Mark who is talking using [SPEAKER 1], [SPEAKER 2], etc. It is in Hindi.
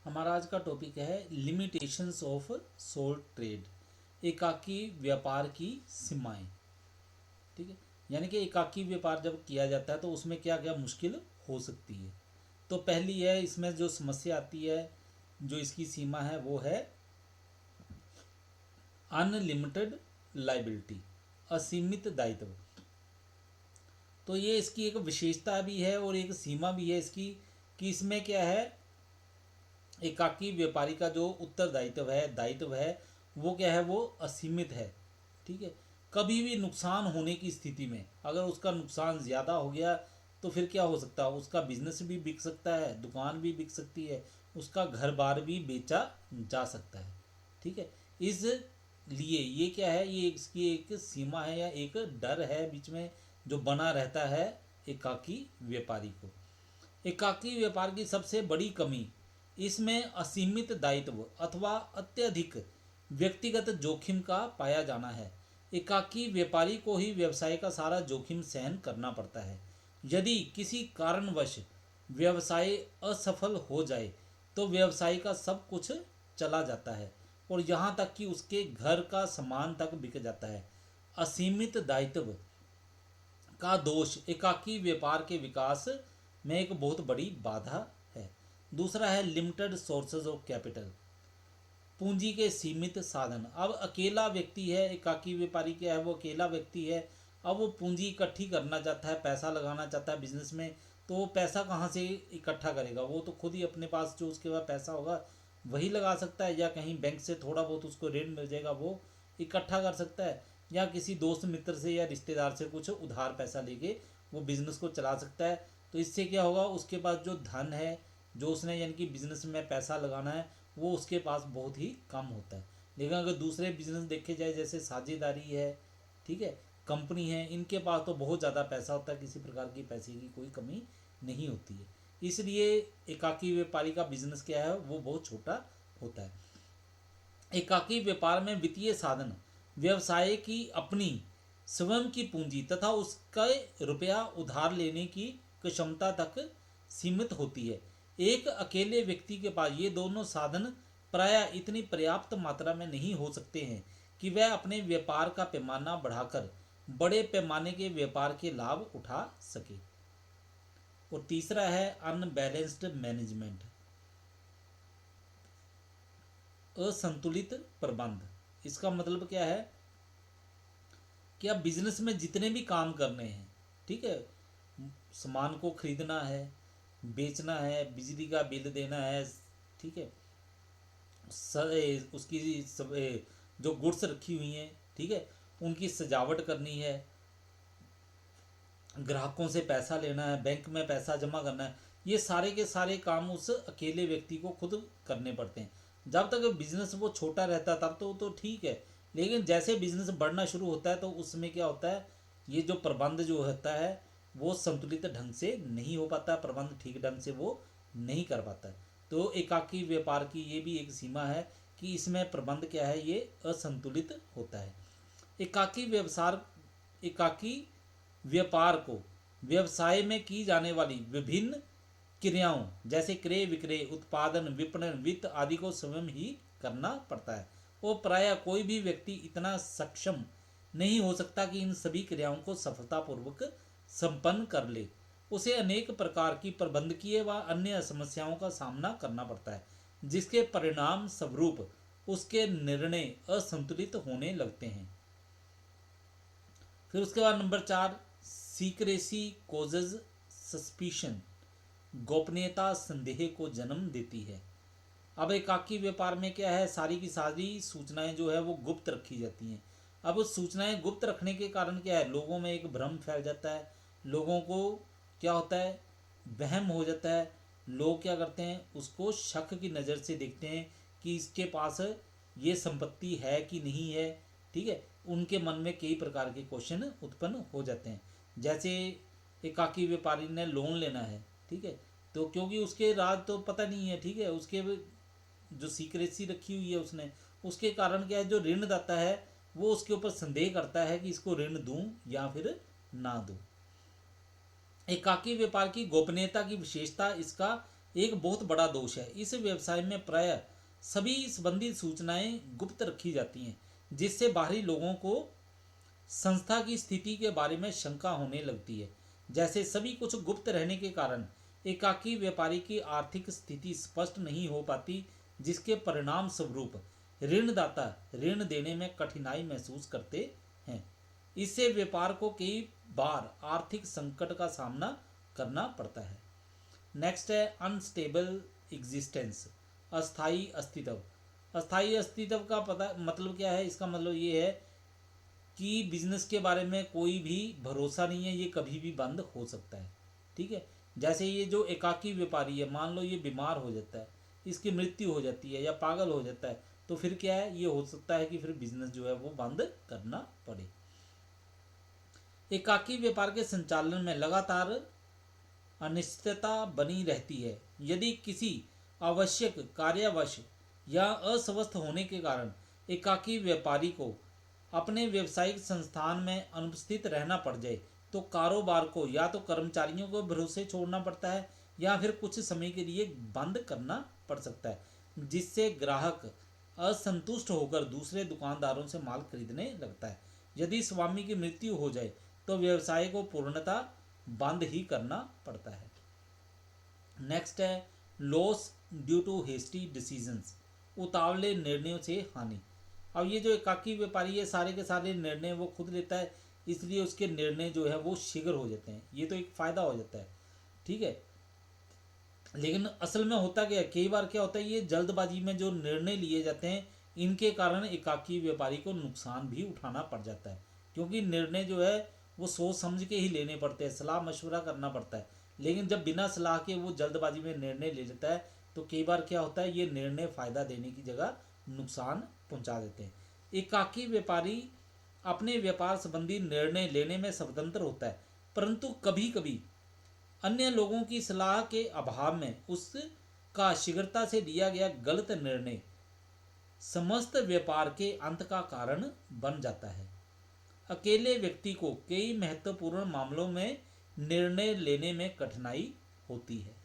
[SPEAKER 1] हमारा आज का टॉपिक है लिमिटेशंस ऑफ सोल ट्रेड, एकाकी व्यापार की सीमाएं। ठीक है, यानी कि एकाकी व्यापार जब किया जाता है तो उसमें क्या क्या मुश्किल हो सकती है। तो पहली है, इसमें जो समस्या आती है, जो इसकी सीमा है वो है अनलिमिटेड लाइबिलिटी, असीमित दायित्व। तो ये इसकी एक विशेषता भी है और एक सीमा भी है इसकी, कि इसमें क्या है, एकाकी व्यापारी का जो उत्तरदायित्व है वो क्या है, वो असीमित है। ठीक है, कभी भी नुकसान होने की स्थिति में अगर उसका नुकसान ज़्यादा हो गया तो फिर क्या हो सकता है, उसका बिजनेस भी बिक सकता है, दुकान भी बिक सकती है, उसका घर बार भी बेचा जा सकता है। ठीक है, इस लिए ये क्या है, ये इसकी एक सीमा है या एक डर है बीच में जो बना रहता है एकाकी व्यापारी को। एकाकी व्यापार की सबसे बड़ी कमी इसमें असीमित दायित्व अथवा अत्यधिक व्यक्तिगत जोखिम का पाया जाना है। एकाकी व्यापारी को ही व्यवसाय का सारा जोखिम सहन करना पड़ता है। यदि किसी कारणवश व्यवसाय असफल हो जाए तो व्यवसाय का सब कुछ चला जाता है और यहाँ तक कि उसके घर का सामान तक बिक जाता है। असीमित दायित्व का दोष एकाकी व्यापार के विकास में एक बहुत बड़ी बाधा है। दूसरा है लिमिटेड सोर्सेज ऑफ कैपिटल, पूंजी के सीमित साधन। अब अकेला व्यक्ति है, एकाकी व्यापारी क्या है, वो अकेला व्यक्ति है। अब वो पूंजी इकट्ठी करना चाहता है, पैसा लगाना चाहता है बिजनेस में, तो वो पैसा कहाँ से इकट्ठा करेगा? वो तो खुद ही अपने पास जो उसके पास पैसा होगा वही लगा सकता है, या कहीं बैंक से थोड़ा बहुत उसको ऋण मिल जाएगा वो इकट्ठा कर सकता है, या किसी दोस्त मित्र से या रिश्तेदार से कुछ उधार पैसा लेके वो बिजनेस को चला सकता है। तो इससे क्या होगा, उसके पास जो धन है, जो उसने यानी कि बिजनेस में पैसा लगाना है, वो उसके पास बहुत ही कम होता है। लेकिन अगर दूसरे बिजनेस देखे जाए, जैसे साझेदारी है, ठीक है, कंपनी है, इनके पास तो बहुत ज़्यादा पैसा होता है, किसी प्रकार की पैसे की कोई कमी नहीं होती है। इसलिए एकाकी व्यापारी का बिजनेस क्या है, वो बहुत छोटा होता है। एकाकी व्यापार में वित्तीय साधन व्यवसाय की अपनी स्वयं की पूंजी तथा उसका रुपया उधार लेने की क्षमता तक सीमित होती है। एक अकेले व्यक्ति के पास ये दोनों साधन प्रायः इतनी पर्याप्त मात्रा में नहीं हो सकते हैं कि वह अपने व्यापार का पैमाना बढ़ाकर बड़े पैमाने के व्यापार के लाभ उठा सके। और तीसरा है अनबैलेंस्ड मैनेजमेंट, असंतुलित प्रबंध। इसका मतलब क्या है कि अब बिजनेस में जितने भी काम करने हैं, ठीक है, सामान को खरीदना है, बेचना है, बिजली का बिल देना है, ठीक है, उसकी जो गुड्स रखी हुई हैं, ठीक है, उनकी सजावट करनी है, ग्राहकों से पैसा लेना है, बैंक में पैसा जमा करना है, ये सारे के सारे काम उस अकेले व्यक्ति को खुद करने पड़ते हैं। जब तक बिजनेस वो छोटा रहता है तब तो ठीक है, लेकिन जैसे बिजनेस बढ़ना शुरू होता है तो उसमें क्या होता है, ये जो प्रबंध जो होता है वो संतुलित ढंग से नहीं हो पाता, प्रबंध ठीक ढंग से वो नहीं कर पाता है। तो एकाकी व्यापार की ये भी एक सीमा है कि इसमें प्रबंध क्या है, ये असंतुलित होता है। एकाकी व्यापार को व्यवसाय में की जाने वाली विभिन्न क्रियाओं जैसे क्रय विक्रय, उत्पादन, विपणन, वित्त आदि को स्वयं ही करना पड़ता है। और प्रायः कोई भी व्यक्ति इतना सक्षम नहीं हो सकता कि इन सभी क्रियाओं को सफलतापूर्वक संपन्न कर ले। उसे अनेक प्रकार की प्रबंधकीय व अन्य समस्याओं का सामना करना पड़ता है, जिसके परिणाम स्वरूप उसके निर्णय असंतुलित होने लगते हैं। फिर उसके बाद नंबर 4, सीक्रेसी कोजेज सस्पिशन, गोपनीयता संदेह को जन्म देती है। अब एकाकी व्यापार में क्या है, सारी की सारी सूचनाएं जो है वो गुप्त रखी जाती हैं। अब उस सूचनाएं गुप्त रखने के कारण क्या है, लोगों में एक भ्रम फैल जाता है, लोगों को क्या होता है, वहम हो जाता है। लोग क्या करते हैं, उसको शक की नज़र से देखते हैं कि इसके पास ये संपत्ति है कि नहीं है। ठीक है, उनके मन में कई प्रकार के क्वेश्चन उत्पन्न हो जाते हैं। जैसे एकाकी व्यापारी ने लोन लेना है, ठीक है, तो क्योंकि उसके राज तो पता नहीं है, ठीक है, उसके जो सीक्रेसी रखी हुई है उसने, उसके कारण क्या है, जो ऋणदाता है वो उसके ऊपर संदेह करता है कि इसको ऋण दूं या फिर ना दूं। एकाकी व्यापार की गोपनीयता की विशेषता इसका एक बहुत बड़ा दोष है। इस व्यवसाय में प्रायः सभी संबंधित सूचनाएं गुप्त रखी जाती हैं, जिससे बाहरी लोगों को संस्था की स्थिति के बारे में शंका होने लगती है। जैसे सभी कुछ गुप्त रहने के कारण एकाकी व्यापारी की आर्थिक स्थिति स्पष्ट नहीं हो पाती, जिसके परिणाम स्वरूप ऋणदाता ऋण देने में कठिनाई महसूस करते हैं। इससे व्यापार को कई बार आर्थिक संकट का सामना करना पड़ता है। नेक्स्ट है अनस्टेबल एग्जिस्टेंस, अस्थाई अस्तित्व। अस्थाई अस्तित्व का पता मतलब क्या है? इसका मतलब ये है कि बिजनेस के बारे में कोई भी भरोसा नहीं है, ये कभी भी बंद हो सकता है। ठीक है, जैसे ये जो एकाकी व्यापारी है, मान लो ये बीमार हो जाता है, इसकी मृत्यु हो जाती है या पागल हो जाता है, तो फिर क्या है, ये हो सकता है कि फिर बिजनेस जो है वो बंद करना पड़े। एकाकी व्यापार के संचालन में लगातार अनिश्चितता बनी रहती है। यदि किसी आवश्यक कार्यवश या अस्वस्थ होने के कारण एकाकी व्यापारी को अपने व्यावसायिक संस्थान में अनुपस्थित रहना पड़ जाए, तो कारोबार को या तो कर्मचारियों को भरोसे छोड़ना पड़ता है या फिर कुछ समय के लिए बंद करना पड़ सकता है, जिससे ग्राहक असंतुष्ट होकर दूसरे दुकानदारों से माल खरीदने लगता है। यदि स्वामी की मृत्यु हो जाए तो व्यवसाय को पूर्णतः बंद ही करना पड़ता है। नेक्स्ट है loss due to hasty decisions, उतावले निर्णयों से हानि। अब ये जो एकाकी व्यापारी है, सारे के सारे निर्णय वो खुद लेता है, इसलिए उसके निर्णय जो है वो शीघ्र हो जाते हैं। ये तो एक फ़ायदा हो जाता है। ठीक है, लेकिन असल में होता क्या है, कई बार क्या होता है, ये जल्दबाजी में जो निर्णय लिए जाते हैं, इनके कारण एकाकी व्यापारी को नुकसान भी उठाना पड़ जाता है, क्योंकि निर्णय जो है वो सोच समझ के ही लेने पड़ते हैं, सलाह मशवरा करना पड़ता है। लेकिन जब बिना सलाह के वो जल्दबाजी में निर्णय ले लेता है, तो कई बार क्या होता है, ये निर्णय फ़ायदा देने की जगह नुकसान पहुंचा देते हैं। एकाकी व्यापारी अपने व्यापार संबंधी निर्णय लेने में स्वतंत्र होता है, परंतु कभी कभी अन्य लोगों की सलाह के अभाव में उसका शीघ्रता से लिया गया गलत निर्णय समस्त व्यापार के अंत का कारण बन जाता है। अकेले व्यक्ति को कई महत्वपूर्ण मामलों में निर्णय लेने में कठिनाई होती है।